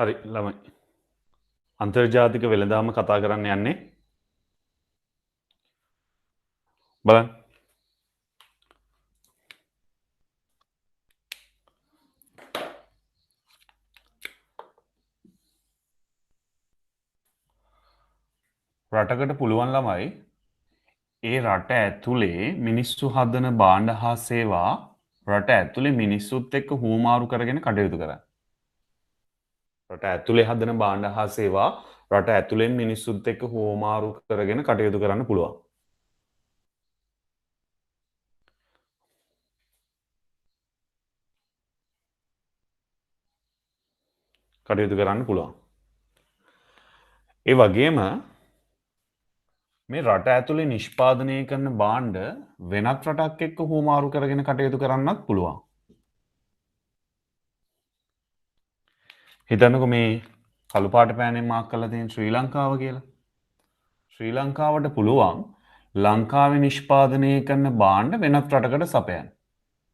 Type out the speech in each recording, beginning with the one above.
හරි ළමයි. අන්තර්ජාතික වෙළඳාම කතා කරන්න යන්නේ. බලන්න. රටකට පුළුවන් ළමයි ඒ රට ඇතුලේ මිනිස්සු හදන භාණ්ඩ හා සේවා රට ඇතුලේ මිනිස්සුත් එක්ක හුවමාරු කරගෙන කටයුතු කරන්න. රට ඇතුලේ හදන භාණ්ඩ හා සේවා රට ඇතුලෙන් මිනිස්සුත් එක්ක හුවමාරු කරගෙන කටයුතු කරන්න පුළුවන්. කටයුතු කරන්න පුළුවන්. ඒ වගේම මේ රට ඇතුලේ නිෂ්පාදනය කරන භාණ්ඩ වෙනත් රටක් එක්ක හුවමාරු කරගෙන කටයුතු කරන්නත් පුළුවන්. හිතන්නකො මේ කළු පාට පෑනෙන් මාක් කරලා තියෙන ශ්‍රී ලංකාව කියලා. ශ්‍රී ලංකාවට පුළුවන් ලංකාවේ නිෂ්පාදනය කරන භාණ්ඩ වෙනත් රටකට සපයන්න.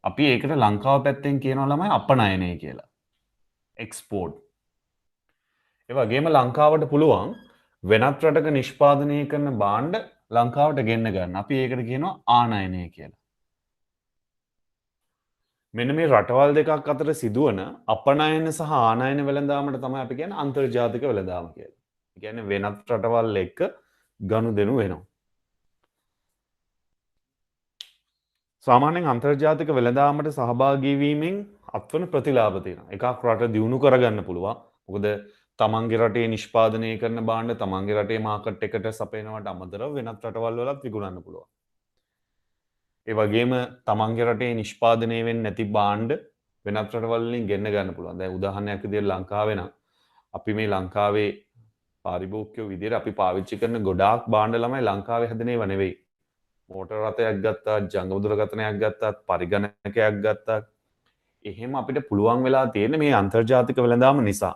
අපි ඒකට ලංකාව පැත්තෙන් කියනවා ළමයි අපනයනය කියලා. එක්ස්පෝර්ට්. ඒ වගේම ලංකාවට පුළුවන් වෙනත් රටක නිෂ්පාදනය කරන භාණ්ඩ ලංකාවට ගෙන්න ගන්න. අපි ඒකට කියනවා ආනයනය කියලා. මෙන්න මේ රටවල් දෙකක් අතර සිදුවන අපනයන සහ ආනයන වෙළඳාමට තමයි අපි කියන්නේ අන්තර්ජාතික වෙළඳාම කියලා. ඒ කියන්නේ වෙනත් රටවල් එක්ක ගනුදෙනු වෙනවා. සාමාන්‍යයෙන් අන්තර්ජාතික වෙළඳාමට සහභාගී වීමෙන් අත්වන ප්‍රතිලාභ තියෙනවා. එකක් රට දියුණු කරගන්න පුළුවන්. මොකද තමන්ගේ රටේ නිෂ්පාදනය කරන භාණ්ඩ තමන්ගේ රටේ මාකට් එකට සපයනවට අමතරව වෙනත් රටවල් වලත් විකුණන්න පුළුවන්. ඒ වගේම තමන්ගේ රටේ නිෂ්පාදනය වෙන්නේ නැති භාණ්ඩ වෙනත් රටවල් වලින් ගෙන්න ගන්න පුළුවන්. දැන් උදාහරණයක් විදිහට ලංකාවේ නම් අපි මේ ලංකාවේ පාරිභෝගිකයෝ විදිහට අපි පාවිච්චි කරන ගොඩාක් භාණ්ඩ ළමයි ලංකාවේ හැදෙන ඒවා නෙවෙයි. මෝටර් රථයක් ගත්තත්, ජංගම දුරකථනයක් ගත්තත්, පරිගණකයක් ගත්තත් එහෙම අපිට පුළුවන් වෙලා තියෙන මේ අන්තර්ජාතික වෙළඳාම නිසා.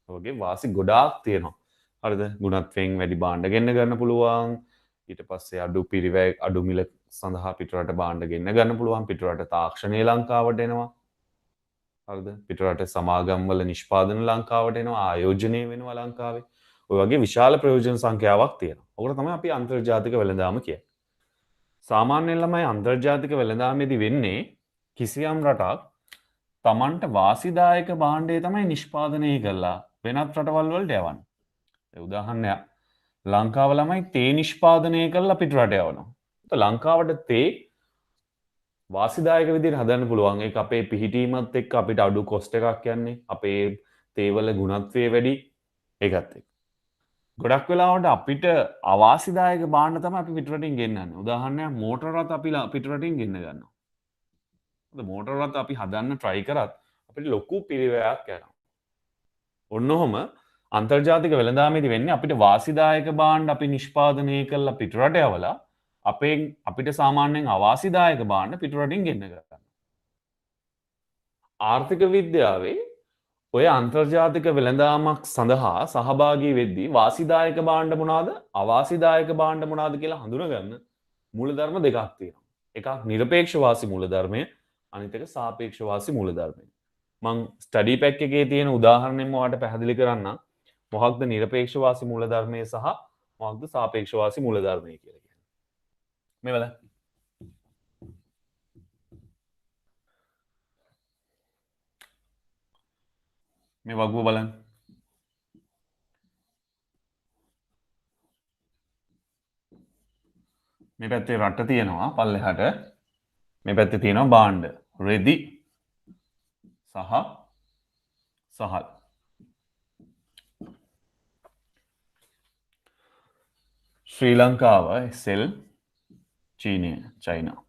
වගේ වාසි ගොඩාක් තියෙනවා. හරිද? ගුණත්වයෙන් වැඩි භාණ්ඩ ගෙන්න ගන්න පුළුවන්. ඊට පස්සේ අඩු පිරිවැය අඩු මිල සඳහා පිටරට භාණ්ඩ ගෙන්න ගන්න පුළුවන්. පිටරට තාක්ෂණය ලංකාවට එනවා. හරිද? පිටරට සමාගම් වල නිෂ්පාදන ලංකාවට එනවා. ආයෝජනය වෙනවා ලංකාවේ. ඔය වගේ විශාල ප්‍රයෝජන සංඛ්‍යාවක් තියෙනවා. ඔකට තමයි අපි අන්තර්ජාතික වෙළඳාම කියන්නේ. සාමාන්‍යයෙන් ළමයි අන්තර්ජාතික වෙළඳාමේදී වෙන්නේ කිසියම් රටක් තමන්ට වාසිදායක භාණ්ඩය තමයි නිෂ්පාදනය කරලා වෙනත් රටවල් වලට යවන්නේ. උදාහරණයක් ලංකාව ළමයි තේ නිෂ්පාදනය කරලා පිටරට යවනවා. ලංකාවට තේ වාසිදායක විදිහට හදන්න පුළුවන්. ඒක අපේ පිහිටීමත් එක්ක අපිට අඩු කොස්ට් එකක් යන්නේ. අපේ තේවල ගුණත්වය වැඩි. ඒකත් එක්ක. ගොඩක් වෙලාවට අපිට අවාසිදායක භාණ්ඩ තමයි අපි පිටරටින් ගෙන්නන්නේ. උදාහරණයක් මෝටර රථ අපි පිටරටින් ගෙන්න ගන්නවා. මෝටර රථ අපි හදන්න try කරත් අපිට ලොකු පිරිවැයක් යනවා. ඔන්න ඔහම අන්තර්ජාතික වෙළඳාමේදී වෙන්නේ අපිට වාසිදායක භාණ්ඩ අපි නිෂ්පාදනය කරලා පිටරට යවලා අපිට සාමාන්‍යයෙන් අවාසිදායක භාණ්ඩ පිටරටින් ගෙන්න ගන්නවා. ආර්ථික විද්‍යාවේ ඔය අන්තර්ජාතික වෙළඳාමක් සඳහා සහභාගී වෙද්දී වාසිදායක භාණ්ඩ මොනවාද අවාසිදායක භාණ්ඩ මොනවාද කියලා හඳුනගන්න මූලධර්ම දෙකක් තියෙනවා. එකක් නිරපේක්ෂ වාසි මූලධර්මය, අනිත් එක සාපේක්ෂ වාසි මූලධර්මය. මං ස්ටඩි පැක් එකේ තියෙන උදාහරණයෙන් ඔයාලට පැහැදිලි කරන්නම් මොකක්ද නිරපේක්ෂ වාසි මූලධර්මය සහ මොකක්ද සාපේක්ෂ වාසි මූලධර්මය කියලා කියන්නේ. මේ බලන්න. මේ වගුව බලන්න. මේ පැත්තේ රට තියෙනවා පල්ලෙහාට. මේ පැත්තේ තියෙනවා භාණ්ඩ. රෙදි සහ සහල්. ශ්‍රී ලංකාව සෙල්, චීනය, චයිනා.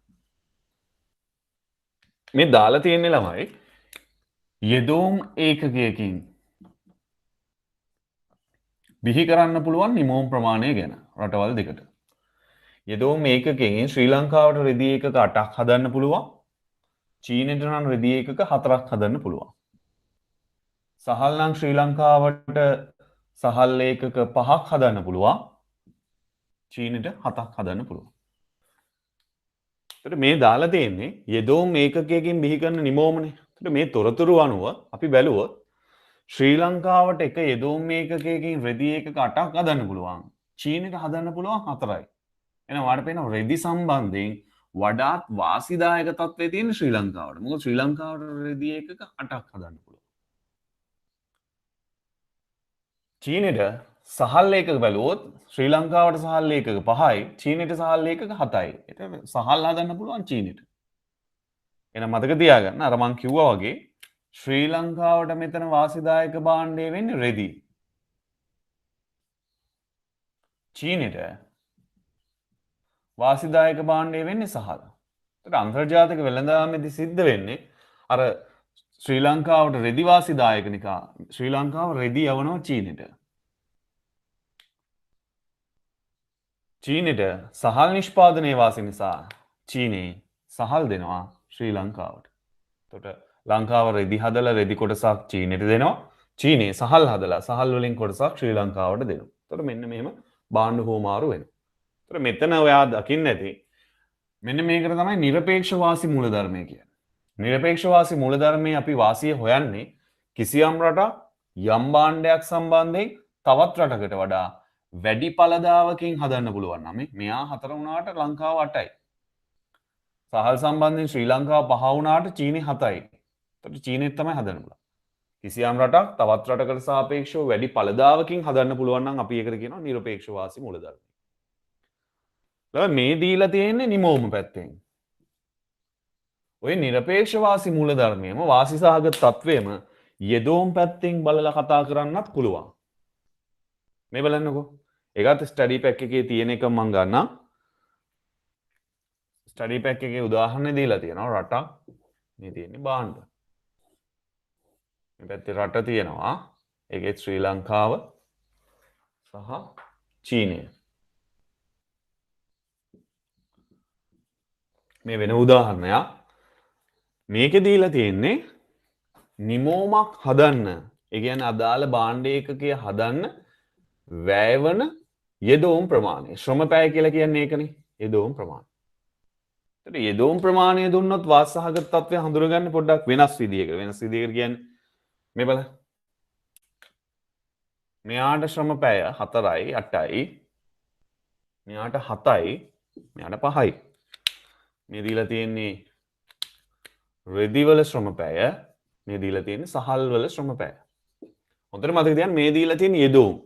මේ දාලා තියෙන්නේ ළමයි යෙදෝම් ඒකකයකින් බිහි කරන්න පුළුවන් නිමෝම් ප්‍රමාණය ගැන රටවල් දෙකට. යෙදෝම් ඒකකයෙන් ශ්‍රී ලංකාවට රෙදි ඒකක 8ක් හදන්න පුළුවන්. චීනෙට නම් රෙදි ඒකක 4ක් හදන්න පුළුවන්. සහල් නම් ශ්‍රී ලංකාවට සහල් ඒකක 5ක් හදන්න පුළුවන්. චීනෙට 7ක් හදන්න පුළුවන්. එතකොට මේ දාලා තියෙන්නේ යෙදෝම් ඒකකයකින් බිහි කරන නිමෝමනේ. එතකොට මේ තොරතුරු අනුව අපි බැලුවොත් ශ්‍රී ලංකාවට එක යෙදවුම් ඒකකයකින් රෙදි ඒකක 8ක් හදන්න පුළුවන්. චීනෙට හදන්න පුළුවන් 4යි. එහෙනම් වාට පේනවා රෙදි සම්බන්ධයෙන් වඩාත් වාසිදායක තත්ත්වයේ තියෙන ශ්‍රී ලංකාවට. මොකද ශ්‍රී ලංකාවට රෙදි ඒකක 8ක් හදන්න පුළුවන්. චීනෙට සහල් ඒකක බැලුවොත් ශ්‍රී ලංකාවට සහල් ඒකක 5යි, චීනෙට සහල් ඒකක 7යි. එතන සහල් හදන්න පුළුවන් චීනෙට. එහෙනම් මතක තියාගන්න අර මං කිව්වා වගේ ශ්‍රී ලංකාවට මෙතන වාසිදායක භාණ්ඩය වෙන්නේ රෙදි. චීනෙට වාසිදායක භාණ්ඩය වෙන්නේ සහල්. ඒකට අන්තර්ජාතික වෙළඳාමේදී සිද්ධ වෙන්නේ අර ශ්‍රී ලංකාවට රෙදි වාසිදායක නිකා ශ්‍රී ලංකාව රෙදි යවනවා චීනෙට. චීනෙට සහල් නිෂ්පාදනයේ වාසි නිසා චීනේ සහල් දෙනවා ශ්‍රී ලංකාවට. එතකොට ලංකාව රෙදි හදලා රෙදි කොටසක් චීනෙට දෙනවා. චීනේ සහල් හදලා සහල් වලින් කොටසක් ශ්‍රී ලංකාවට දෙනවා. එතකොට මෙන්න මෙහෙම භාණ්ඩ හෝමාරු වෙනවා. එතකොට මෙතන ඔයා දකින්න ඇති මෙන්න මේකට තමයි নিরপেক্ষ වාසි මූලධර්මය කියන්නේ. নিরপেক্ষ වාසි මූලධර්මයේ අපි වාසිය හොයන්නේ කිසියම් රටක් යම් භාණ්ඩයක් සම්බන්ධයෙන් තවත් රටකට වඩා වැඩි පළදාවකින් හදන්න පුළුවන් නම් මෙයා 4 වුණාට ලංකාව 8යි. සහල් සම්බන්ධයෙන් ශ්‍රී ලංකාව 5 වුණාට චීනෙ 7යි. එතකොට චීනෙත් තමයි හදන්න පුළුවන්. කිසියම් රටක් තවත් රටකට සාපේක්ෂව වැඩි පළදාවකින් හදන්න පුළුවන් නම් අපි ඒකට කියනවා নিরপেক্ষ වාසි මූලධර්මය. මේ දීලා තියෙන්නේ නිමෝම පැත්තෙන්. ඔය নিরপেক্ষ වාසි මූලධර්මයේම වාසි සහගත තත්වයේම යෙදෝම් පැත්තෙන් බලලා කතා කරන්නත් පුළුවන්. මේ බලන්නකෝ. ඒකත් ස්ටඩි පැක් එකේ තියෙන එක මම ගන්නම්. ස්ටඩි පැක් එකේ උදාහරණ දීලා තියෙනවා රටක්. මේ තියෙන්නේ භාණ්ඩ. මේ පැත්තේ රට තියෙනවා. ඒකේ ශ්‍රී ලංකාව සහ චීනය. මේ වෙන උදාහරණයක්. මේකේ දීලා තියෙන්නේ නිමෝමක් හදන්න. ඒ කියන්නේ අදාළ භාණ්ඩ ඒකකය හදන්න වැයවන යෙදවුම් ප්‍රමාණය. ශ්‍රම පැය කියලා කියන්නේ ඒකනේ. යෙදවුම් ප්‍රමාණය. ඒතර යෙදවුම් ප්‍රමාණය දුන්නොත් වාසසහගත තත්ත්වය හඳුනගන්න පොඩ්ඩක් වෙනස් විදියකට. වෙනස් විදියකට කියන්නේ මේ බලන්න. මෙයාට ශ්‍රම පැය 4යි 8යි. මෙයාට 7යි. මෙයාට 5යි. මේ දීලා තියෙන්නේ රෙදි වල ශ්‍රම පැය. මේ දීලා තියෙන්නේ සහල් වල ශ්‍රම පැය. හොඳට මතක තියාගන්න මේ දීලා තියෙන යෙදවුම්.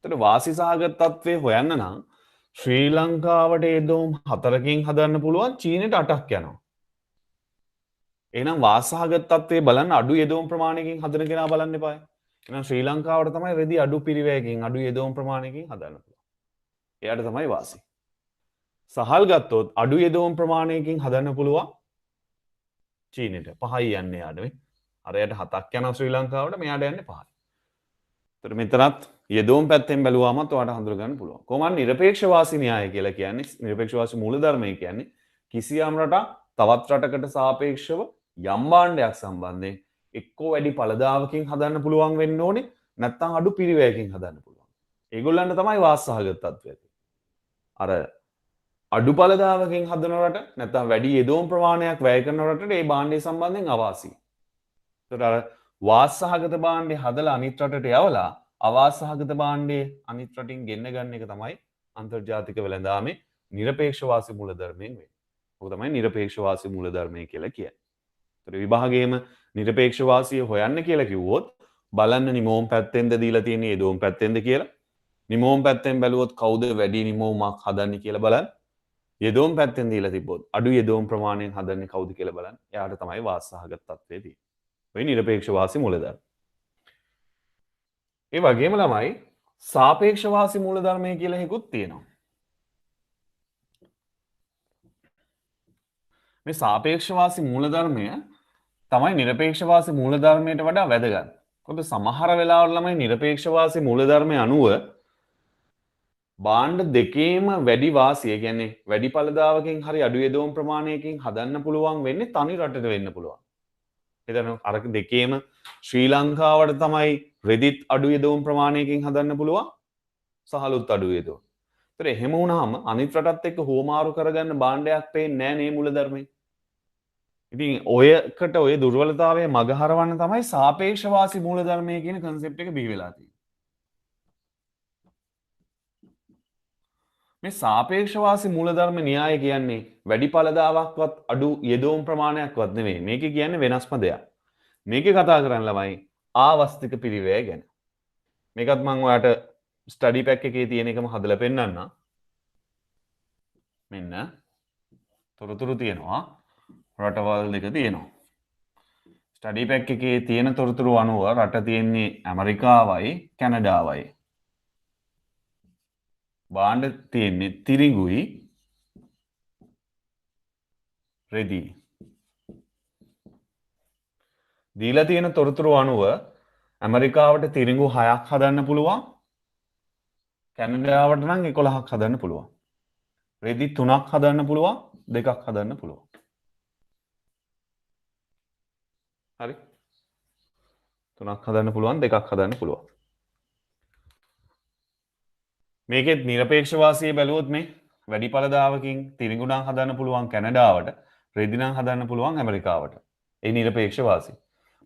එතකොට වාසි සහගත තත්ත්වය හොයන්න නම් ශ්‍රී ලංකාවට යෙදවුම් 4කින් හදන්න පුළුවන් චීනෙට 8ක් යනවා. එහෙනම් වාසි සහගත තත්ත්වය බලන්න අඩු යෙදවුම් ප්‍රමාණයකින් හදන කෙනා බලන්න එපායි. එහෙනම් ශ්‍රී ලංකාවට තමයි රෙදි අඩු පිරිවැයකින් අඩු යෙදවුම් ප්‍රමාණයකින් හදන්න පුළුවන්. එයාට තමයි වාසි. සහල් ගත්තොත් අඩු යෙදවුම් ප්‍රමාණයකින් හදන්න පුළුවන් චීනෙට 5යි යන්නේ යාට මේ. අරයට 7ක් යනවා ශ්‍රී ලංකාවට මෙයාට යන්නේ 5යි. ඒතර මෙතනත් යෙදවුම් පැත්තෙන් බැලුවාමත් ඔයාලට හඳුන ගන්න පුළුවන්. කොහොමද নিরপেক্ষ වාසි න්‍යාය කියලා කියන්නේ? নিরপেক্ষ වාසි මූලධර්මය කියන්නේ කිසියම් රටක් තවත් රටකට සාපේක්ෂව යම් භාණ්ඩයක් සම්බන්ධයෙන් එක්කෝ වැඩි පළදාවකින් හදන්න පුළුවන් වෙන්න ඕනේ නැත්නම් අඩු පිරිවැයකින් හදන්න පුළුවන්. ඒගොල්ලන්ට තමයි වාසසහගත තත්ත්වය තියෙන්නේ. අර අඩු පළදාවකින් හදන රට නැත්නම් වැඩි යෙදවුම් ප්‍රමාණයක් වැය කරන රටට ඒ භාණ්ඩය සම්බන්ධයෙන් අවාසි. ඒතර අර වාසසහගත භාණ්ඩය හදලා අනිත් රටට යවලා අවාසසහගත භාණ්ඩය අනිත් රටින් ගෙන්න ගන්න එක තමයි අන්තර්ජාතික වෙළඳාමේ নিরপেক্ষ වාසි මූලධර්මයෙන් වෙන්නේ. ඔක තමයි নিরপেক্ষ වාසි මූලධර්මය කියලා කියන්නේ. ඒතර විභාගයේම নিরপেক্ষ වාසිය හොයන්න කියලා කිව්වොත් බලන්න නිමෝම් පැත්තෙන්ද දීලා තියෙන්නේ යෙදවුම් පැත්තෙන්ද කියලා. නිමෝම් පැත්තෙන් බැලුවොත් කවුද වැඩි නිමෝමක් හදන්නේ කියලා බලන්න. යෙදවුම් පැත්තෙන් දීලා තිබ්බොත් අඩු යෙදවුම් ප්‍රමාණයෙන් හදන්නේ කවුද කියලා බලන්න. එයාට තමයි වාසසහගත තත්ත්වය තියෙන්නේ. ඔය নিরপেক্ষ වාසි මූලධර්ම. ඒ වගේම ළමයි සාපේක්ෂ වාසි මූලධර්මය කියලා එකකුත් තියෙනවා. මේ සාපේක්ෂ වාසි මූලධර්මය තමයි নিরপেক্ষ වාසි මූලධර්මයට වඩා වැදගත්. මොකද සමහර වෙලාවල ළමයි নিরপেক্ষ වාසි මූලධර්මය අනුව භාණ්ඩ දෙකේම වැඩි වාසිය කියන්නේ වැඩි පළදාවකින් හරි අඩු යෙදවුම් ප්‍රමාණයකින් හදන්න පුළුවන් වෙන්නේ තනි රටට වෙන්න පුළුවන්. එතන අර දෙකේම ශ්‍රී ලංකාවට තමයි රෙදිත් අඩු යෙදවුම් ප්‍රමාණයකින් හදන්න පුළුවන් සහලුත් අඩු යෙදවුම්. ඒතර එහෙම වුණාම අනිත් රටත් එක්ක හෝමාරු කරගන්න භාණ්ඩයක් පේන්නේ නැහැ නේ මූලධර්මයේ. ඉතින් ඔයකට ඔය දුර්වලතාවය මගහරවන්න තමයි සාපේක්ෂවාසී මූලධර්මය කියන කන්සෙප්ට් එක බිහි වෙලා තියෙන්නේ. මේ සාපේක්ෂවාසී මූලධර්ම න්‍යාය කියන්නේ වැඩි ඵලදායකවත් අඩු යෙදවුම් ප්‍රමාණයක්වත් නෙවෙයි. මේකේ කියන්නේ වෙනස්ම දෙයක්. මේකේ කතා කරන්න ළමයි ආවස්තික පිරිවැය ගැන. මේකත් මම ඔයාලට ස්ටඩි පැක් එකේ තියෙන එකම හදලා පෙන්නන්නම්. මෙන්න තොරතුරු තියෙනවා. රටවල් දෙක තියෙනවා. ස්ටඩි පැක් එකේ තියෙන තොරතුරු අනුව රට තියෙන්නේ ඇමරිකාවයි කැනඩාවයි. බාණ්ඩ තියෙන්නේ තිරිඟුයි රෙදි. දීලා තියෙන තොරතුරු අනුව ඇමරිකාවට තිරිඟු 6ක් හදන්න පුළුවන්. කැනඩාවට නම් 11ක් හදන්න පුළුවන්. රෙදි 3ක් හදන්න පුළුවන්, 2ක් හදන්න පුළුවන්. හරි. 3ක් හදන්න පුළුවන්, 2ක් හදන්න පුළුවන්. මේකෙත් නිරපේක්ෂවාසිය බැලුවොත් මේ වැඩි ඵලදායකකින් තිරිඟු නම් හදන්න පුළුවන් කැනඩාවට, රෙදි නම් හදන්න පුළුවන් ඇමරිකාවට. ඒ නිරපේක්ෂවාසී.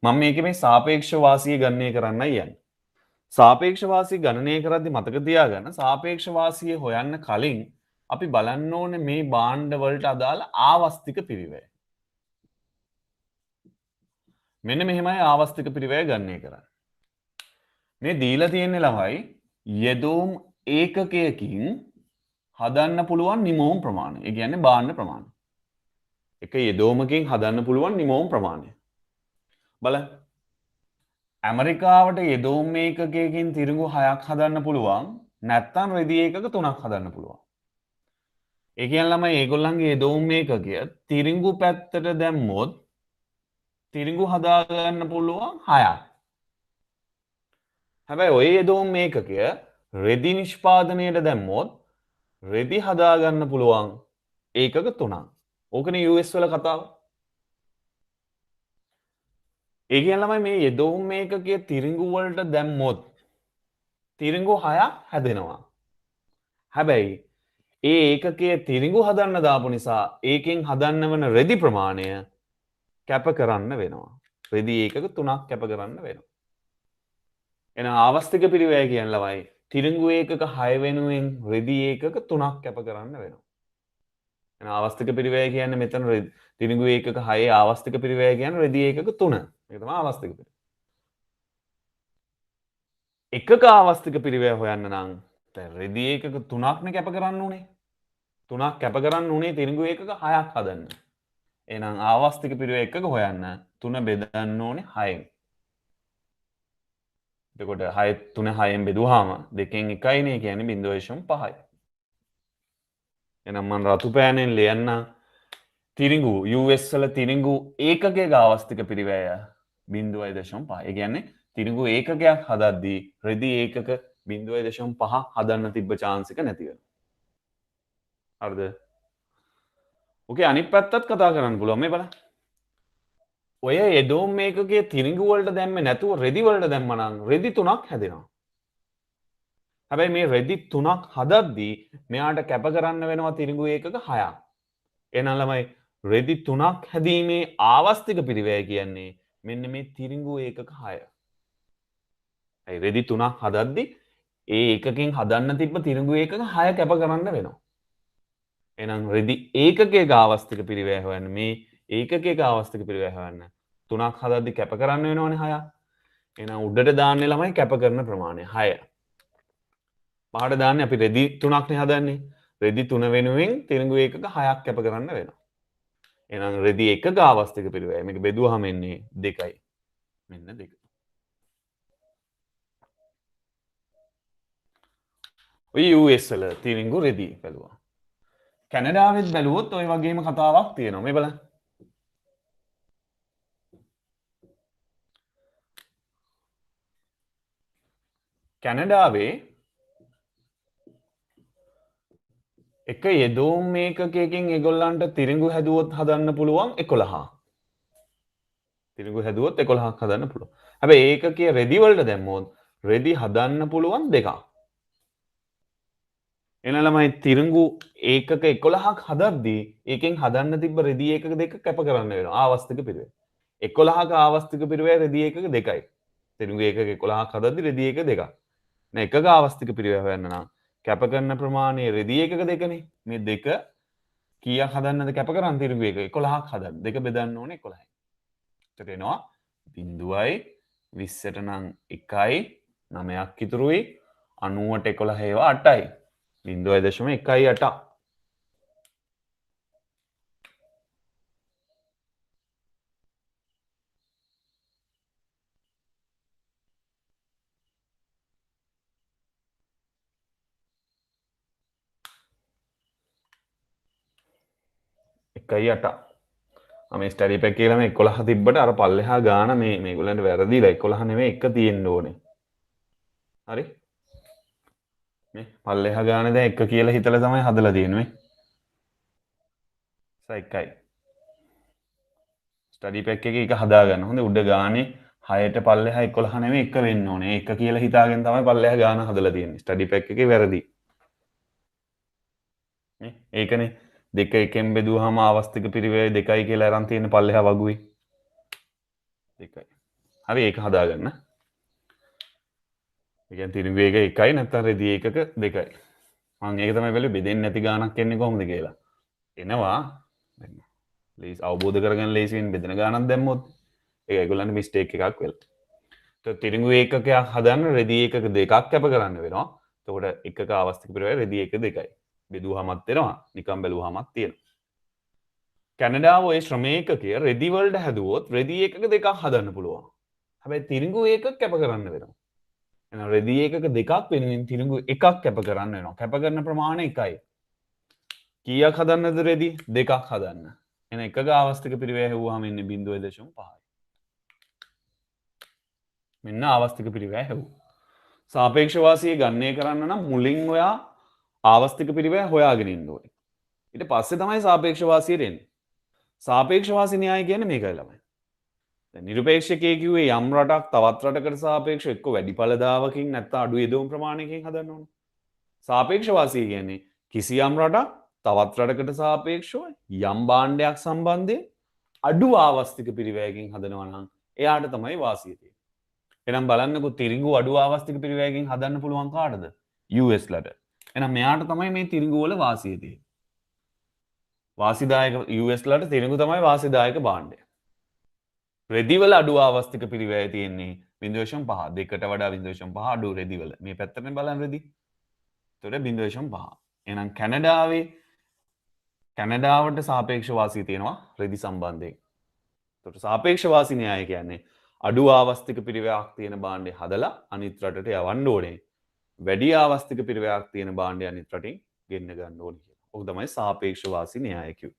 මම මේකේ මේ සාපේක්ෂවාසිය ගණනය කරන්නයි යන්නේ. සාපේක්ෂවාසිය ගණනය කරද්දී මතක තියාගන්න සාපේක්ෂවාසිය හොයන්න කලින් අපි බලන්න ඕනේ මේ භාණ්ඩ වලට අදාළ ආවස්තික පිරිවැය. මෙන්න මෙහෙමයි ආවස්තික පිරිවැය ගණනය කරන්නේ. මේ දීලා තියෙන්නේ ළමයි යෙදෝම් ඒකකයකින් හදන්න පුළුවන් නිමෝම් ප්‍රමාණය. ඒ කියන්නේ භාණ්ඩ ප්‍රමාණය. එක යෙදෝමකින් හදන්න පුළුවන් නිමෝම් ප්‍රමාණය. බලන්න. ඇමරිකාවට යෙදෝම් ඒකකයකින් තිරිඟු 6ක් හදන්න පුළුවන්. නැත්තම් රෙදි ඒකක 3ක් හදන්න පුළුවන්. ඒ කියන්නේ ළමයි ඒගොල්ලන්ගේ යෙදෝම් ඒකකය තිරිඟු පැත්තට දැම්මොත් තිරිඟු හදා ගන්න පුළුවන් 6ක්. හැබැයි ඔය යෙදෝම් ඒකකය රෙදි නිෂ්පාදනයට දැම්මොත් රෙදි හදා ගන්න පුළුවන් ඒකක 3ක්. ඕකනේ US වල කතාව. ඒ කියන්නේ ළමයි මේ යෙදෝම් ඒකකය තිරිඟු වලට දැම්මොත් තිරිඟු 6ක් හැදෙනවා. හැබැයි ඒ ඒකකයේ තිරිඟු හදන්න දාපු නිසා ඒකෙන් හදන්න වෙන රෙදි ප්‍රමාණය කැප කරන්න වෙනවා. රෙදි ඒකක 3ක් කැප කරන්න වෙනවා. එහෙනම් ආවස්තික පිරිවැය කියන ළමයි තිරිඟු ඒකක 6 වෙනුවෙන් රෙදි ඒකක 3ක් කැප කරන්න වෙනවා. එහෙනම් ආවස්තික පිරිවැය කියන්නේ මෙතන තිරිඟු ඒකක 6 ආවස්තික පිරිවැය කියන්නේ රෙදි ඒකක 3. මේක තමයි ආවස්තික පිරිවැය. එකක ආවස්තික පිරිවැය හොයන්න නම් දැන් රෙදි ඒකක 3ක්නේ කැප කරන්න උනේ. 3ක් කැප කරන්න උනේ තිරිඟු ඒකක 6ක් හදන්න. එහෙනම් ආවස්තික පිරිවැය එකක හොයන්න 3 බෙදන්න ඕනේ 6න්. එතකොට 6 3 6න් බෙදුවාම 2න් 1යිනේ කියන්නේ 0.5යි. එහෙනම් මම රතු පෑනෙන් ලියන්න තිරිඟු US වල තිරිඟු ඒකකයක ආවස්තික පිරිවැය 0.5. ඒ කියන්නේ තිරිඟු ඒකකයක් හදද්දී රෙදි ඒකක 0.5 හදන්න තිබ්බ chance එක නැති වෙනවා. හරිද? ඔකේ අනිත් පැත්තත් කතා කරන්න පුළුවන් මේ බලන්න. ඔය යෙදෝම් මේකකයේ තිරිඟු වලට දැම්මේ නැතුව රෙදි වලට දැම්මනම් රෙදි 3ක් හැදෙනවා. හැබැයි මේ රෙදි 3ක් හදද්දී මෙයාට කැප කරන්න වෙනවා තිරිඟු ඒකක 6ක්. එහෙනම් ළමයි රෙදි 3ක් හැදීමේ ආවස්තික පිරිවැය කියන්නේ මෙන්න මේ තිරිඟු ඒකක 6. ඒ රෙදි 3ක් හදද්දී ඒ එකකින් හදන්න තිබ්බ තිරිඟු ඒකක 6 කැප කරන්න වෙනවා. එහෙනම් රෙදි ඒකකයක ආවස්තික පිරිවැය හොයන්න මේ ඒකකයක ආවස්තික පිරිවැය හොයන්න 3ක් හදද්දී කැප කරන්න වෙනවනේ 6ක්. එහෙනම් උඩට දාන්නේ ළමයි කැප කරන ප්‍රමාණය 6. පහට දාන්නේ අපි රෙදි 3ක්නේ හදන්නේ. රෙදි 3 වෙනුවෙන් තිරිඟු ඒකක 6ක් කැප කරන්න වෙනවා. එහෙනම් රෙදි එකක ආවස්තික පිරිවැය මේක බෙදුවාම එන්නේ 2යි. මෙන්න 2. ඔය US වල තිරිඟු රෙදි බැලුවා. කැනඩාවෙත් බැලුවොත් ඔය වගේම කතාවක් තියෙනවා. මේ බලන්න. කැනඩාවේ එක යෙදෝම් මේකකයකින් ඒගොල්ලන්ට තිරිඟු හැදුවොත් හදන්න පුළුවන් 11. තිරිඟු හැදුවොත් 11ක් හදන්න පුළුවන්. හැබැයි ඒකකයේ රෙදි වලට දැම්මොත් රෙදි හදන්න පුළුවන් 2ක්. එන ළමයි තිරිඟු ඒකක 11ක් හදද්දී ඒකෙන් හදන්න තිබ්බ රෙදි ඒකක දෙක කැප කරන්න වෙනවා ආවස්තික පිරිවැය. 11ක ආවස්තික පිරිවැය රෙදි ඒකක දෙකයි. තිරිඟු ඒකක 11ක් හදද්දී රෙදි ඒකක දෙකක්. නේ එකක ආවස්තික පිරිවැය හොයන්න නම් කැප කරන ප්‍රමාණය රෙදි ඒකක දෙකනේ. මේ දෙක කීයක් හදන්නද කැප කරන් තිරිඟු ඒකක 11ක් හදන්න. දෙක බෙදන්න ඕනේ 11යි. එතකොට එනවා 0යි 20ට නම් 1යි 9ක් ඉතුරුයි 90ට 11 ඒවා 8යි. 0.18 1.8 මේ ස්ටඩි පැක් එකේ ළමයි 11 තිබ්බට අර පල්ලෙහා ගාන මේගොල්ලන්ට වැරදිලා 11 නෙමෙයි 1 තියෙන්න ඕනේ. හරි? මේ පල්ලෙහා ගාන දැන් 1 කියලා හිතලා තමයි හදලා තියෙන්නේ. එකයි. ස්ටඩි පැක් එකේ එක හදාගන්න. හොඳේ උඩ ගානේ 6ට පල්ලෙහා 11 නෙමෙයි 1 වෙන්න ඕනේ. 1 කියලා හිතාගෙන තමයි පල්ලෙහා ගාන හදලා තියෙන්නේ. ස්ටඩි පැක් එකේ වැරදි. නේ? ඒකනේ දෙක එකෙන් බෙදුවාම ආවස්තික පිරිවැය 2යි කියලා අරන් තියෙන පල්ලෙහා වගුවේ. 2යි. හරි ඒක හදාගන්න. ඒ කියන්නේ තිරිඟු එක 1යි නැත්නම් රෙදි ඒකක 2යි. මම ඒක තමයි බැලුවේ බෙදෙන්නේ නැති ගානක් එන්නේ කොහොමද කියලා. එනවා ලේසි අවබෝධ කරගන්න ලේසියෙන් බෙදෙන ගානක් දැම්මොත් ඒක ඒගොල්ලන්ට මිස්ටේක් එකක් වෙලා. ඒත් තිරිඟු ඒකකයක් හදන්න රෙදි ඒකක දෙකක් කැප කරන්න වෙනවා. එතකොට එකක ආවස්තික පිරිවැය රෙදි ඒකක 2යි. බෙදුවාමත් වෙනවා. නිකන් බැලුවාමත් තියෙනවා. කැනඩාව ඔය ශ්‍රමේකකය රෙදි වලට හැදුවොත් රෙදි ඒකක දෙකක් හදන්න පුළුවන්. හැබැයි තිරිඟු ඒකක කැප කරන්න වෙනවා. එහෙනම් රෙදි ඒකක දෙකක් වෙනුවෙන් තිරිඟු එකක් කැප කරන්න වෙනවා. කැප කරන ප්‍රමාණය 1යි. කීයක් හදන්නද රෙදි? දෙකක් හදන්න. එහෙනම් එකක ආවස්තික පිරිවැය හැවුවාම ඉන්නේ 0.5යි. මෙන්න ආවස්තික පිරිවැය හැවුවා. සාපේක්ෂ වාසිය ගණනය කරන්න නම් මුලින් ඔයා ආවස්තික පිරිවැය හොයාගෙන ඉන්න ඕනේ. ඊට පස්සේ තමයි සාපේක්ෂ වාසිය දෙන්නේ. සාපේක්ෂ වාසි න්‍යාය කියන්නේ මේකයි ළමයි. දැන් නිරපේක්ෂකයේ කිව්වේ යම් රටක් තවත් රටකට සාපේක්ෂව එක්ක වැඩි ඵලදායකින් නැත්නම් අඩු යෙදවුම් ප්‍රමාණයකින් හදන්න ඕනේ. සාපේක්ෂ වාසිය කියන්නේ කිසියම් රටක් තවත් රටකට සාපේක්ෂව යම් භාණ්ඩයක් සම්බන්ධයෙන් අඩු ආවස්තික පිරිවැයකින් හදනවා නම් එයාට තමයි වාසිය තියෙන්නේ. එහෙනම් බලන්නකෝ තිරිඟු අඩු ආවස්තික පිරිවැයකින් හදන්න පුළුවන් කාටද? US ලට. එහෙනම් මෙයාට තමයි මේ තිරිඟු වල වාසිය තියෙන්නේ. වාසිදායක US ලට තිරිඟු තමයි වාසිදායක භාණ්ඩය. රෙදිවල අඩු ආවස්තික පිරිවැය තියෙන්නේ 0.5 දෙකට වඩා 0.5 අඩු රෙදිවල. මේ පැත්තෙන් බලන්න රෙදි. එතකොට 0.5. එහෙනම් කැනඩාවට සාපේක්ෂ වාසිය තියෙනවා රෙදි සම්බන්ධයෙන්. එතකොට සාපේක්ෂ වාසි න්‍යාය කියන්නේ අඩු ආවස්තික පිරිවැයක් තියෙන භාණ්ඩය හදලා අනිත් රටට යවන්න ඕනේ. වැඩි ආවස්තික පිරිවැයක් තියෙන භාණ්ඩය අනිත් රටින් ගෙන්න ගන්න ඕනේ කියලා. ඔක තමයි සාපේක්ෂ වාසි න්‍යාය කිව්වේ.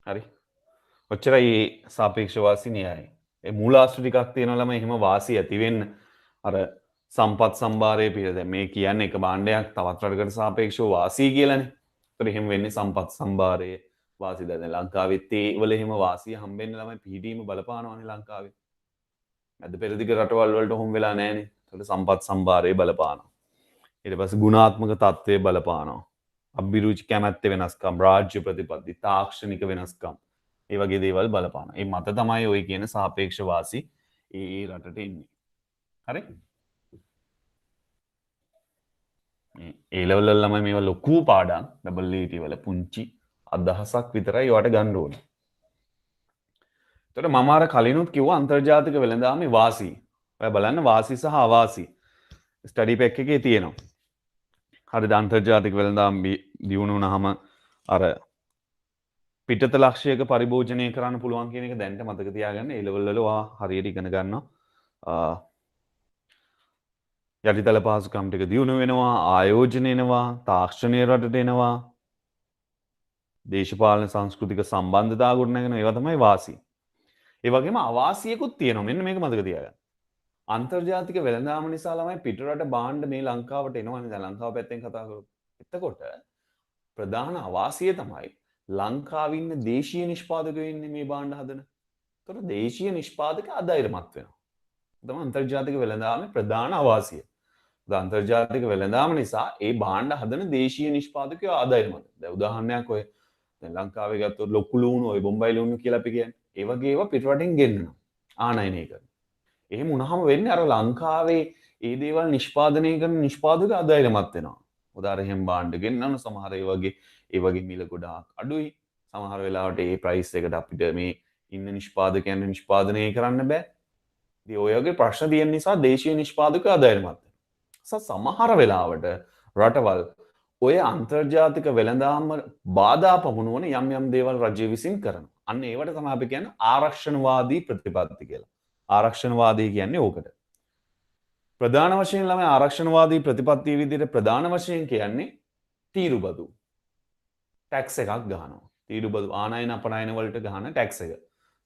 හරි. ඔච්චරයි සාපේක්ෂ වාසි න්‍යායයි. ඒ මූලාශ්‍ර ටිකක් තියෙනවා ළමයි එහෙම වාසිය ඇති වෙන්න අර සම්පත් සම්භාරය පිළ දැන් මේ කියන්නේ එක භාණ්ඩයක් තවත් රටකට සාපේක්ෂව වාසී කියලානේ. ඒතර එහෙම වෙන්නේ සම්පත් සම්භාරය වාසි දැන් ලංකාවෙත් ඒ වල එහෙම වාසිය හම්බෙන්න ළමයි පිහිටීම බලපානවානේ ලංකාවේ. මැද පෙරදිග රටවල් වලට ඔහොම වෙලා නැහනේ. ඒතර සම්පත් සම්භාරය බලපානවා. ඊට පස්සේ ගුණාත්මක තත්ත්වය බලපානවා. අභිරුචි කැමැත්ත වෙනස්කම් රාජ්‍ය ප්‍රතිපත්ති තාක්ෂණික වෙනස්කම් ඒ වගේ දේවල් බලපානවා. ඒ මත තමයි ඔය කියන සාපේක්ෂ වාසි ඒ රටට එන්නේ. හරි? ඒ ලෙවල් වල ළමයි මේවා ලොකු පාඩම් ඩබල් ඊටි වල පුංචි අදහසක් විතරයි ඔයාට ගන්න ඕනේ. එතකොට මම අර කලිනුත් කිව්වා අන්තර්ජාතික වෙළඳාමේ වාසි. ඔයා බලන්න වාසි සහ අවාසි ස්ටඩි පැක් එකේ තියෙනවා. හරිද අන්තර්ජාතික වෙළඳාම් දියුණු වුණාම අර පිටත ලක්ෂයක පරිභෝජනය කරන්න පුළුවන් කියන එක දැනට මතක තියාගන්න. ඒ ලෙවල් වල ඔයා හරියට ඉගෙන ගන්නවා. යටිතල පහසුකම් ටික දියුණු වෙනවා, ආයෝජන එනවා, තාක්ෂණය රටට එනවා, දේශපාලන සංස්කෘතික සම්බන්ධතා ගොඩනගෙන ඒවා තමයි වාසි. ඒ වගේම අවාසියකුත් තියෙනවා. මෙන්න මේක මතක තියාගන්න. අන්තර්ජාතික වෙළඳාම නිසා ළමයි පිටරට භාණ්ඩ මේ ලංකාවට එනවනේ. දැන් ලංකාව පැත්තෙන් කතා කරමු. එතකොට ප්‍රධාන අවාසිය තමයි ලංකාවේ ඉන්න දේශීය නිෂ්පාදකයෝ ඉන්නේ මේ භාණ්ඩ හදන. ඒතකොට දේශීය නිෂ්පාදක අධෛර්යමත් වෙනවා. තමයි අන්තර්ජාතික වෙළඳාමේ ප්‍රධාන අවාසිය. අන්තර්ජාතික වෙළඳාම නිසා ඒ භාණ්ඩ හදන දේශීය නිෂ්පාදකයෝ ආදායමත්. දැන් උදාහරණයක් ඔය දැන් ලංකාවේ ගත්තොත් ලොකු ලුණු ඔය බොම්බයි ලුණු කියලා අපි කියන්නේ. ඒ වගේ ඒවා පිටරටින් ගෙන්නනවා. ආනයනය කරනවා. එහෙම වුණාම වෙන්නේ අර ලංකාවේ ඒ දේවල් නිෂ්පාදනය කරන නිෂ්පාදක ආදායමත් වෙනවා. උදාහරණ එහෙම භාණ්ඩ ගෙන්නන සමහර ඒ වගේ මිල ගොඩාක් අඩුයි. සමහර වෙලාවට ඒ ප්‍රයිස් එකට අපිට මේ ඉන්න නිෂ්පාදකයන් නිෂ්පාදනය කරන්න බෑ. ඉතින් ඔය වගේ ප්‍රශ්න තියෙන නිසා දේශීය නිෂ්පාදක ආදායමත් වෙනවා. සමහර වෙලාවට රටවල් ඔය අන්තර්ජාතික වෙළඳාම බාධා පමුණුවන යම් යම් දේවල් රජය විසින් කරනවා. අන්න ඒවට තමයි අපි කියන්නේ ආරක්ෂණවාදී ප්‍රතිපත්ති කියලා. ආරක්ෂණවාදී කියන්නේ ඕකට. ප්‍රධාන වශයෙන් ළමයි ආරක්ෂණවාදී ප්‍රතිපත්තිය විදිහට ප්‍රධාන වශයෙන් කියන්නේ තීරුබදු. ටැක්ස් එකක් ගහනවා. තීරුබදු ආනයන අපනයන වලට ගහන ටැක්ස් එක.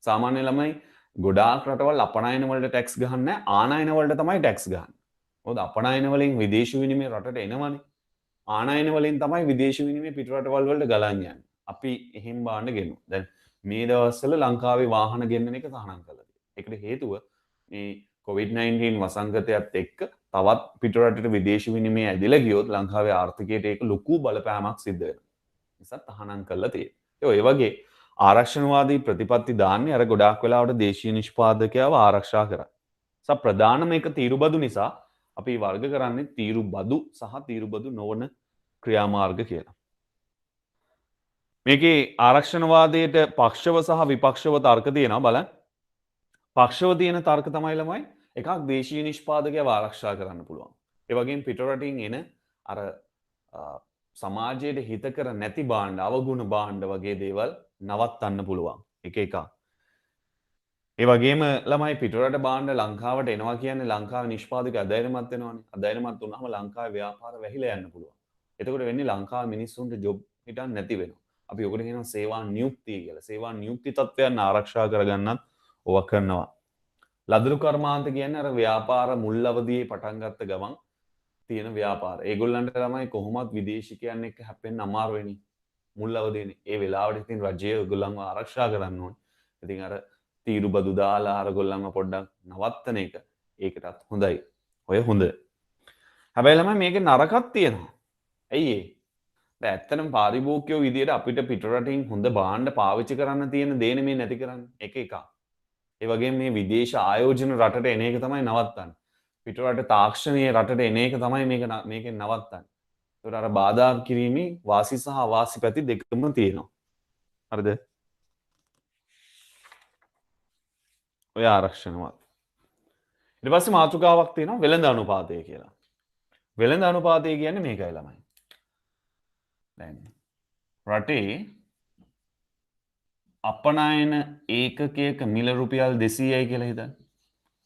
සාමාන්‍ය ළමයි ගොඩාක් රටවල් අපනයන වලට ටැක්ස් ගහන්නේ නැහැ. ආනයන වලට තමයි ටැක්ස් ගහන්නේ. මොකද අපනයන වලින් විදේශ විනිමය රටට එනවනේ. ආනයන වලින් තමයි විදේශ විනිමය පිටරටවල් වලට ගලන් යන්නේ. අපි එහෙම බාන්න ගෙනුවා. දැන් මේ දවස්වල ලංකාවේ වාහන ගෙන්නන එක තහනම් කළා. ඒකට හේතුව මේ COVID-19 වසංගතයත් එක්ක තවත් පිටරටට විදේශ විනිමය ඇදිලා ගියොත් ලංකාවේ ආර්ථිකයට ඒක ලොකු බලපෑමක් සිද්ධ වෙනවා. නිසා තහනම් කළා තියෙනවා. ඒ වගේ ආරක්ෂණවාදී ප්‍රතිපත්ති දාන්නේ අර ගොඩාක් වෙලාවට දේශීය නිෂ්පාදකයව ආරක්ෂා කරා. ප්‍රධානම එක තීරුබදු නිසා අපි වර්ග කරන්නේ තීරුබදු සහ තීරුබදු නොවන ක්‍රියාමාර්ග කියලා. මේකේ ආරක්ෂණවාදයට පක්ෂව සහ විපක්ෂව තර්ක තියෙනවා බලන්න. පක්ෂව තියෙන තර්ක තමයි ළමයි එකක් දේශීය නිෂ්පාදකයව ආරක්ෂා කරන්න පුළුවන්. ඒ වගේම පිටරටින් එන අර සමාජයට හිතකර නැති භාණ්ඩ, අවගුණ භාණ්ඩ වගේ දේවල් නවත්තන්න පුළුවන්. එක එකක්. ඒ වගේම ළමයි පිටරට භාණ්ඩ ලංකාවට එනවා කියන්නේ ලංකාවේ නිෂ්පාදක අධෛර්යමත් වෙනවනේ. අධෛර්යමත් වුණාම ලංකාවේ ව්‍යාපාර වැහිලා යන්න පුළුවන්. එතකොට වෙන්නේ ලංකාවේ මිනිස්සුන්ට ජොබ් හිටන් නැති වෙනවා. අපි ඔකට කියනවා සේවා නියුක්තිය කියලා. සේවා නියුක්ති තත්ත්වයන් ආරක්ෂා කරගන්නත් ඕවා කරනවා. ලදරු කර්මාන්ත කියන්නේ අර ව්‍යාපාර මුල් අවදියේ පටන් ගත්ත ගමන් තියෙන ව්‍යාපාර. ඒගොල්ලන්ට තමයි කොහොමත් විදේශිකයන් එක්ක හැප්පෙන්න අමාරු වෙන්නේ. මුල් අවදියේනේ. ඒ වෙලාවට ඉතින් රජය ඒගොල්ලන්ව ආරක්ෂා කරන්න ඕනේ. ඉතින් අර තීරුබදු දාලා අරගොල්ලන්ව පොඩ්ඩක් නවත්තන එක ඒකටත් හොඳයි. ඔය හොඳ. හැබැයි ළමයි මේකේ නරකක් තියෙනවා. ඇයි ඒ? දැන් ඇත්තටම පාරිභෝගිකයෝ විදියට අපිට පිටරටින් හොඳ භාණ්ඩ පාවිච්චි කරන්න තියෙන දේ නෙමෙයි නැති කරන්නේ. එක එකක්. ඒ වගේම මේ විදේශ ආයෝජන රටට එන එක තමයි නවත්තන්නේ. පිටරට තාක්ෂණීය රටට එන එක තමයි මේකෙන් නවත්තන්නේ. ඒකට අර බාධා කිරීමේ වාසි සහ අවාසි පැති දෙකම තියෙනවා. හරිද? ඔය ආරක්ෂණවත්. ඊට පස්සේ මාතෘකාවක් තියෙනවා වෙළඳ අනුපාතය කියලා. වෙළඳ අනුපාතය කියන්නේ මේකයි ළමයි. දැන් රටේ අපනයන ඒකකයක මිල රුපියල් 200යි කියලා හිතන්න.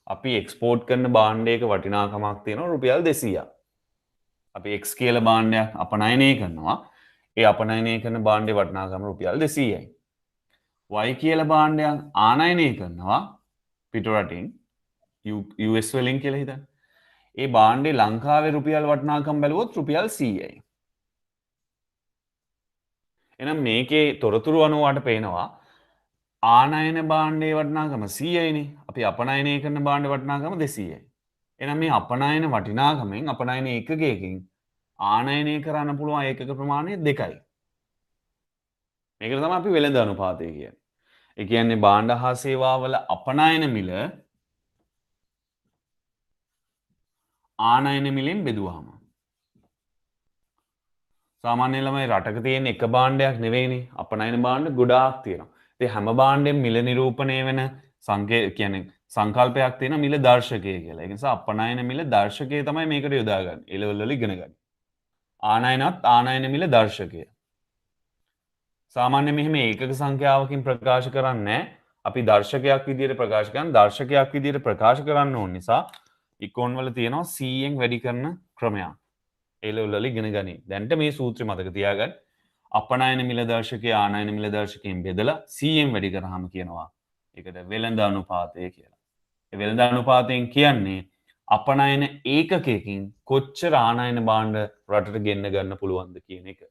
අපි එක්ස්පෝර්ට් කරන භාණ්ඩයක වටිනාකමක් තියෙනවා රුපියල් 200ක්. අපි X කියලා භාණ්ඩයක් අපනයනය කරනවා. ඒ අපනයනය කරන භාණ්ඩේ වටිනාකම රුපියල් 200යි. Y කියලා භාණ්ඩයක් ආනයනය කරනවා පිටරටින් US වලින් කියලා හිතන්න. ඒ භාණ්ඩේ ලංකාවේ රුපියල් වටිනාකම් බැලුවොත් රුපියල් 100යි. එහෙනම් මේකේ තොරතුරු අනුවට පේනවා ආනයන භාණ්ඩයේ වටිනාකම 100යිනේ. අපි අපනයනය කරන භාණ්ඩේ වටිනාකම 200යි. එහෙනම් මේ අපනයන වටිනාකමෙන් අපනයන ඒකකයකින් ආනයනය කරන්න පුළුවන් ඒකක ප්‍රමාණය 2යි. මේකට තමයි අපි වෙළඳ අනුපාතය කියන්නේ. ඒ කියන්නේ භාණ්ඩ හා සේවාවල අපනයන මිල ආනයන මිලෙන් බෙදුවාම සාමාන්‍ය ළමයි රටක තියෙන එක භාණ්ඩයක් නෙවෙයිනේ අපනයන භාණ්ඩ ගොඩාක් තියෙනවා. ඉතින් හැම භාණ්ඩෙම මිල නිරූපණය වෙන කියන්නේ සංකල්පයක් තියෙන මිල දර්ශකය කියලා. ඒ නිසා අපනයන මිල දර්ශකය තමයි මේකට යොදාගන්නේ. ඒ ලෙවල් වල ඉගෙන ගන්න. ආනයනත් ආනයන මිල දර්ශකය. සාමාන්‍ය මෙහෙම ඒකක සංඛ්‍යාවකින් ප්‍රකාශ කරන්නේ නැහැ. අපි දර්ශකයක් විදිහට ප්‍රකාශ කරන දර්ශකයක් විදිහට ප්‍රකාශ කරන්න ඕන නිසා ඉකෝන් වල තියෙනවා 100න් වැඩි කරන ක්‍රමයක්. ඒ ලෙවල් වල ඉගෙන ගනි. දැන්ට මේ සූත්‍රය මතක තියාගන්න. අපනයන මිල දර්ශකය ආනයන මිල දර්ශකයෙන් බෙදලා 100න් වැඩි කරාම කියනවා ඒකට වෙළඳ අනුපාතය කියලා. ඒ වෙළඳ අනුපාතයෙන් කියන්නේ අපනයන ඒකකයකින් කොච්චර ආනයන භාණ්ඩ රටට ගෙන්න ගන්න පුළුවන්ද කියන එක.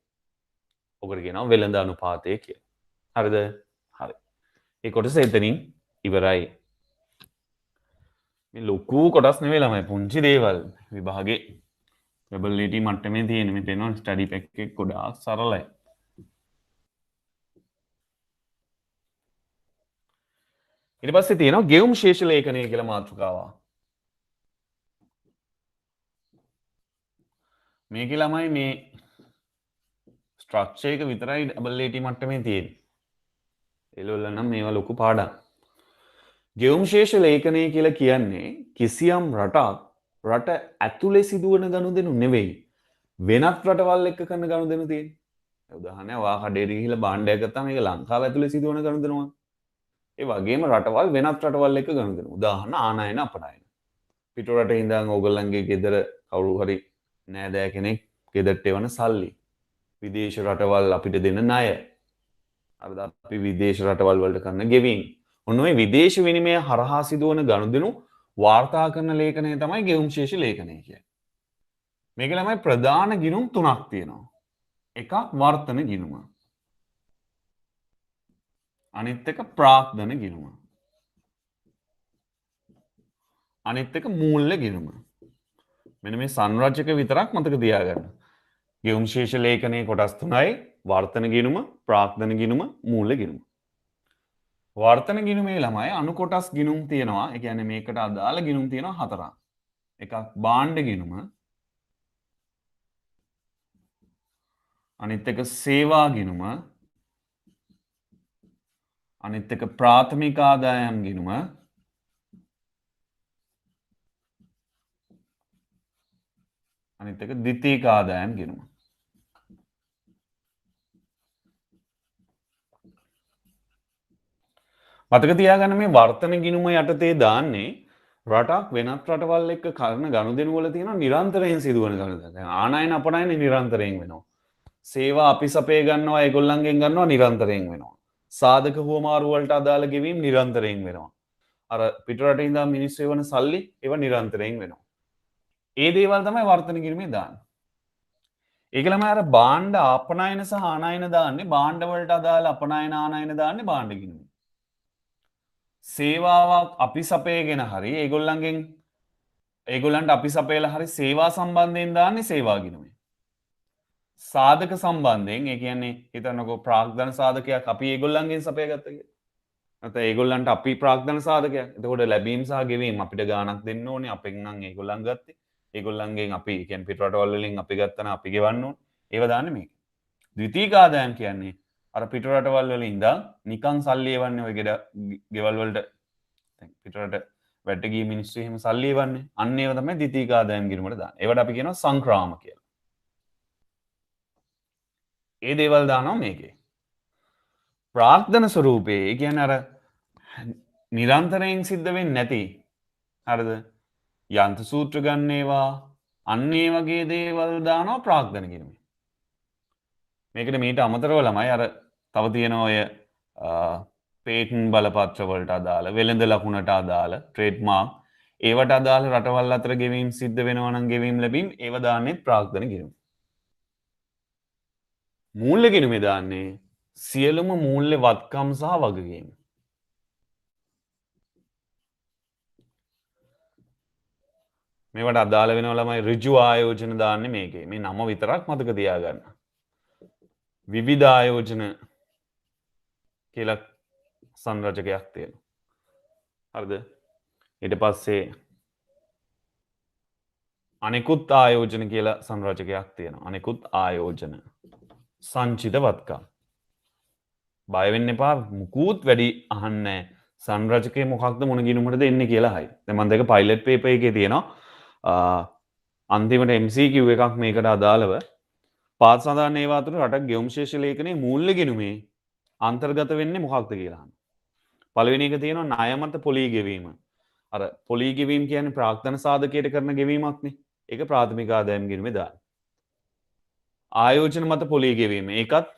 ඔකට කියනවා වෙළඳ අනුපාතය කියලා. හරිද? හරි. ඒ කොටස එතනින් ඉවරයි. මේ ලොකු කොටස් නෙවෙයි ළමයි පුංචි දේවල් විභාගේ ට්‍රිපල් මට්ටමේ තියෙන මේ පේනවා ස්ටඩි පැක් එක ගොඩාක් සරලයි. ඊට පස්සේ තියෙනවා ගෙවුම් ශේෂ ලේඛනය කියලා මාතෘකාවක්. මේක ළමයි මේ ස්ට්‍රක්චර් එක විතරයි ඩබල් AT මට්ටමේ තියෙන්නේ. එළවල නම් මේවා ලොකු පාඩම්. ගෙවුම් ශේෂ ලේඛනය කියලා කියන්නේ කිසියම් රට ඇතුලේ සිදුවන ගනුදෙනු නෙවෙයි. වෙනත් රටවල් එක්ක කරන ගනුදෙනු තියෙන්නේ. උදාහරණයක් වා කඩේට ගිහිල්ලා භාණ්ඩයක් ගත්තාම ඒක ලංකාව ඇතුලේ සිදුවන ගනුදෙනුවක්. ඒ වගේම රටවල් වෙනත් රටවල් එක්ක ගනුදෙනු. උදාහරණ ආනයන අපනයන. පිට රටේ ඉඳන් ඕගොල්ලන්ගේ ගෙදර කවුරු හරි නෑදෑ කෙනෙක් ගෙදරට එවන සල්ලි. විදේශ රටවල් අපිට දෙන ණය. අර අපි විදේශ රටවල් වලට කරන ගෙවීම්. ඔන්න ඔය විදේශ විනිමය හරහා සිදුවන ගනුදෙනු වාර්තා කරන ලේඛනය තමයි ගෙවුම් ශේෂ ලේඛනය කියන්නේ. මේක ළමයි ප්‍රධාන ගිණුම් තුනක් තියෙනවා. එකක් වර්තන ගිණුම. අනිත් එක ප්‍රාග්ධන ගිණුම. අනිත් එක මූල්‍ය ගිණුම. මෙන්න මේ සංරචක විතරක් මතක තියාගන්න. ගෙවුම් ශේෂ ලේඛනයේ කොටස් තුනයි වර්තන ගිණුම, ප්‍රාග්ධන ගිණුම, මූල්‍ය ගිණුම. වර්තන ගිණුමේ ළමයි අණු කොටස් ගිණුම් තියෙනවා. ඒ කියන්නේ මේකට අදාළ ගිණුම් තියෙනවා හතරක්. එකක් භාණ්ඩ ගිණුම, අනිත් එක සේවා ගිණුම, අනිත් එක ප්‍රාථමික ආදායම් ගිණුම, අනිත් එක ද්විතීයික ආදායම් ගිණුම. මතක තියාගන්න මේ වර්තන ගිණුම යටතේ දාන්නේ රටක් වෙනත් රටවල් එක්ක කරන ගනුදෙනු වල තියෙන නිරන්තරයෙන් සිදුවන ගනුදෙනු. දැන් ආනයන අපනයන නිරන්තරයෙන් වෙනවා. සේවා අපි සපේ ගන්නවා ඒගොල්ලන්ගෙන් ගන්නවා නිරන්තරයෙන් වෙනවා. සාධක හුවමාරු වලට අදාළ ගෙවීම් නිරන්තරයෙන් වෙනවා. අර පිට රටේ ඉඳන් මිනිස්සු එවන සල්ලි ඒවා නිරන්තරයෙන් වෙනවා. ඒ දේවල් තමයි වර්තන ගිණුමේ දාන්නේ. ඒක ළමයි අර භාණ්ඩ ආපනයන සහ ආනයන දාන්නේ භාණ්ඩ වලට අදාළ අපනයන ආනයන දාන්නේ භාණ්ඩ ගිණුමේ. සේවාවක් අපි සපයගෙන හරි ඒගොල්ලන්ට අපි සපයලා හරි සේවා සම්බන්ධයෙන් දාන්නේ සේවා ගිණුමේ. සාධක සම්බන්ධයෙන් ඒ කියන්නේ හිතන්නකෝ ප්‍රාග්ධන සාධකයක් අපි ඒගොල්ලන්ගෙන් සපයගත්තා කියලා. නැත්නම් ඒගොල්ලන්ට අපි ප්‍රාග්ධන සාධකයක්. එතකොට ලැබීම් සහ ගෙවීම් අපිට ගාණක් දෙන්න ඕනේ. අපෙන් නම් ඒගොල්ලන් ගත්තේ. ඒගොල්ලන්ගෙන් අපි කියන්නේ පිට රටවල් වලින් අපි ගත්තා නම් අපි ගෙවන්න ඕනේ. ඒව දාන්නේ මේක. ද්විතීයික ආදායම් කියන්නේ අර පිට රටවල් වල ඉඳන් නිකන් සල්ලි එවන්නේ ඔය ගෙවල් වලට දැන් පිට රට වැඩ ගිය මිනිස්සු එහෙම සල්ලි එවන්නේ. අන්න ඒව තමයි ද්විතීයික ආදායම් ගිණුමට දාන්නේ. ඒවට අපි කියනවා සංක්‍රාම කියලා. ඒ දේවල් දානවා මේකේ. ප්‍රාග්ධන ස්වරූපේ ඒ කියන්නේ අර නිරන්තරයෙන් සිද්ධ වෙන්නේ නැති හරිද? යන්ත්‍ර සූත්‍ර ගන්න ඒවා අන්න ඒ වගේ දේවල් දානවා ප්‍රාග්ධන ගිණුමේ. මේකට මීට අමතරව ළමයි අර තව තියෙන ඔය පේටන් බලපත්‍ර වලට අදාළ වෙළඳ ලකුණට අදාළ ට්‍රේඩ්මාර්ක් ඒවට අදාළ රටවල් අතර ගෙවීම් සිද්ධ වෙනවා නම් ගෙවීම් ලැබීම් ඒව දාන්නේ ප්‍රාග්ධන ගිණුම. මූල්‍ය ගිණුමේ දාන්නේ සියලුම මූල්‍ය වත්කම් සහ වගකීම්. මේවට අදාළ වෙනවා ළමයි ඍජු ආයෝජන දාන්නේ මේකේ. මේ නම විතරක් මතක තියාගන්න. විවිධ ආයෝජන කියලා සංරචකයක් තියෙනවා. හරිද? ඊට පස්සේ අනෙකුත් ආයෝජන කියලා සංරචකයක් තියෙනවා. අනෙකුත් ආයෝජන සංචිත වත්කම්. බය වෙන්න එපා මුකුත් වැඩි අහන්නේ නැහැ. සංරචකයේ මොකක්ද මොන ගිණුමටද එන්නේ කියලා හයි. දැන් මම දෙක පයිලට් පේපර් එකේ තියෙනවා. අන්තිමට MCQ එකක් මේකට අදාළව පාත් සඳහන් ඒවා අතර රටක් ගෙවුම් ශේෂ ලේඛනයේ මූල්‍ය ගිණුමේ අන්තර්ගත වෙන්නේ මොකක්ද කියලා අහනවා. පළවෙනි එක තියෙනවා ණය මත පොලී ගෙවීම. අර පොලී ගෙවීම කියන්නේ ප්‍රාග්ධන සාධකයට කරන ගෙවීමක්නේ. ඒක ප්‍රාථමික ආදායම් ගිණුමේ දාන්න. ආයෝජන මත පොලී ගෙවීම. ඒකත්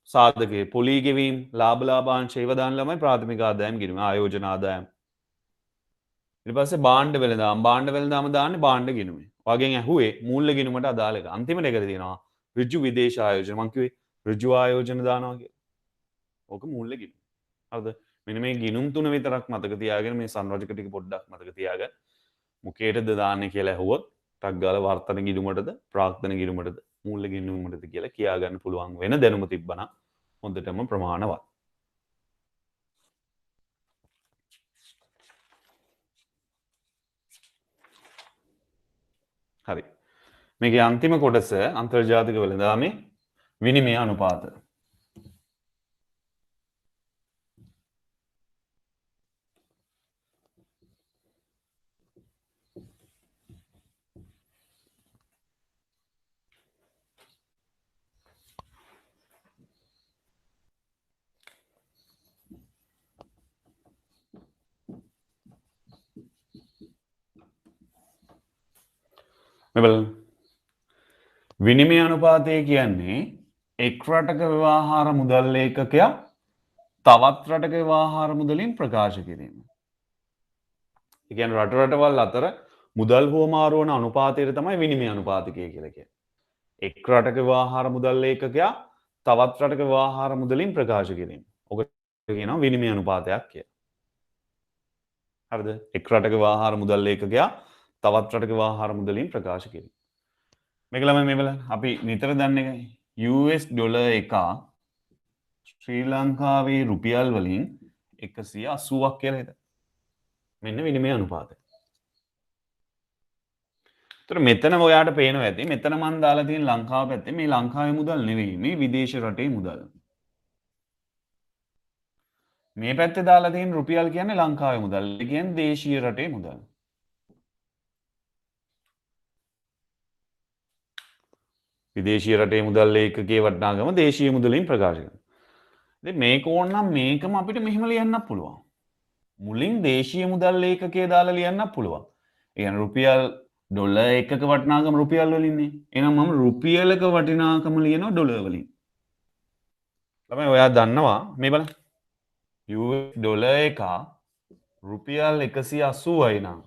සාධකයේ පොලී ගෙවීම ලාභ ලාභාංශ ඒව දාන්න ළමයි ප්‍රාථමික ආදායම් ගිණුම ආයෝජන ආදායම්. ඊට පස්සේ භාණ්ඩ වෙළඳාම දාන්නේ භාණ්ඩ ගිණුමේ. වගෙන් ඇහුවේ මූල්‍ය ගිණුමට අදාළ එක. අන්තිමට එකට තියෙනවා ඍජු විදේශ ආයෝජන. මං කිව්වේ ඍජු ආයෝජන දානවා කියලා. ඕක මූල්‍ය ගිණුම. හරිද? මෙන්න මේ ගිණුම් තුන විතරක් මතක තියාගෙන මේ සංරචක ටික පොඩ්ඩක් මතක තියාගන්න. මොකේටද දාන්නේ කියලා ඇහුවොත් ටක් ගාලා වර්තන ගිණුමටද ප්‍රාක්තන ගිණුමටද මූල්‍ය ගිණුමටද කියලා කියා ගන්න පුළුවන් වෙන දැනුම තිබ්බනම් හොඳටම ප්‍රමාණවත්. හරි. මේකේ අන්තිම කොටස අන්තර්ජාතික වෙළඳාමේ විනිමය අනුපාත. මෙබලන්න. විනිමය අනුපාතය කියන්නේ එක් රටක ව්‍යවහාර මුදල් ඒකකයක් තවත් රටක ව්‍යවහාර මුදලින් ප්‍රකාශ කිරීම. ඒ කියන්නේ රට රටවල් අතර මුදල් හුවමාරු වන අනුපාතයට තමයි විනිමය අනුපාතිකය කියලා කියන්නේ. එක් රටක ව්‍යවහාර මුදල් ඒකකයක් තවත් රටක ව්‍යවහාර මුදලින් ප්‍රකාශ කිරීම. ඔක කියනවා විනිමය අනුපාතයක් කියලා. හරිද? එක් රටක ව්‍යවහාර මුදල් ඒකකයක් තවත් රටක ව්‍යවහාර මුදලින් ප්‍රකාශ කිරීම. මේක ළමයි මේ බලන්න අපි නිතර දන්න එකයි US ඩොලර් එක ශ්‍රී ලංකාවේ රුපියල් වලින් 180ක් කියලා හිතන්න. මෙන්න විනිමය අනුපාතය. ඒතර මෙතන ඔයාට පේනවා ඇති මෙතන මම දාලා තියෙන ලංකාව පැත්තේ මේ ලංකාවේ මුදල් නෙවෙයි මේ විදේශ රටේ මුදල්. මේ පැත්තේ දාලා තියෙන රුපියල් කියන්නේ ලංකාවේ මුදල්. ඒ කියන්නේ දේශීය රටේ මුදල්. විදේශීය රටේ මුදල් ඒකකයේ වටිනාකම දේශීය මුදලින් ප්‍රකාශ කරනවා. ඉතින් මේක ඕනනම් මේකම අපිට මෙහෙම ලියන්නත් පුළුවන්. මුලින් දේශීය මුදල් ඒකකයේ දාලා ලියන්නත් පුළුවන්. ඒ කියන්නේ රුපියල් ඩොලර් එකක වටිනාකම රුපියල් වලින්නේ. එහෙනම් මම රුපියලක වටිනාකම ලියනවා ඩොලර් වලින්. ළමයි ඔයා දන්නවා මේ බලන්න. US ඩොලර් එක රුපියල් 180යි නම්